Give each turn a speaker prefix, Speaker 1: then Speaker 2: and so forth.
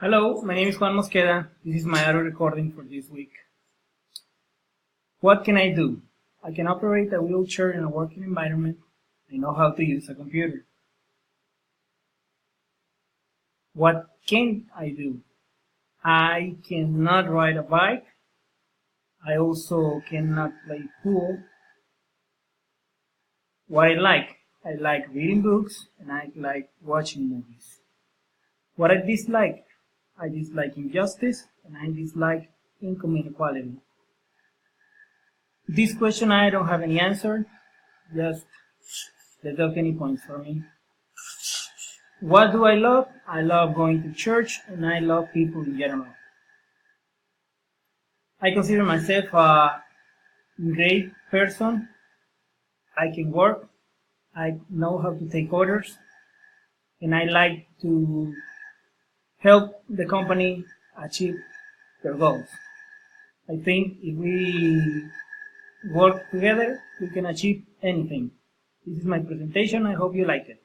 Speaker 1: Hello, my name is Juan Mosqueda. This is my audio recording for this week. What can I do? I can operate a wheelchair in a working environment. I know how to use a computer. What can't I do? I cannot ride a bike. I also cannot play pool. What I like reading books and I like watching movies. What I dislike injustice and I dislike income inequality. This question I don't have any answer, just deduct any points for me. What do I love? I love going to church and I love people in general. I consider myself a great person. I can work, I know how to take orders, and I like to help the company achieve their goals. I think if we work together, we can achieve anything. This is my presentation. I hope you like it.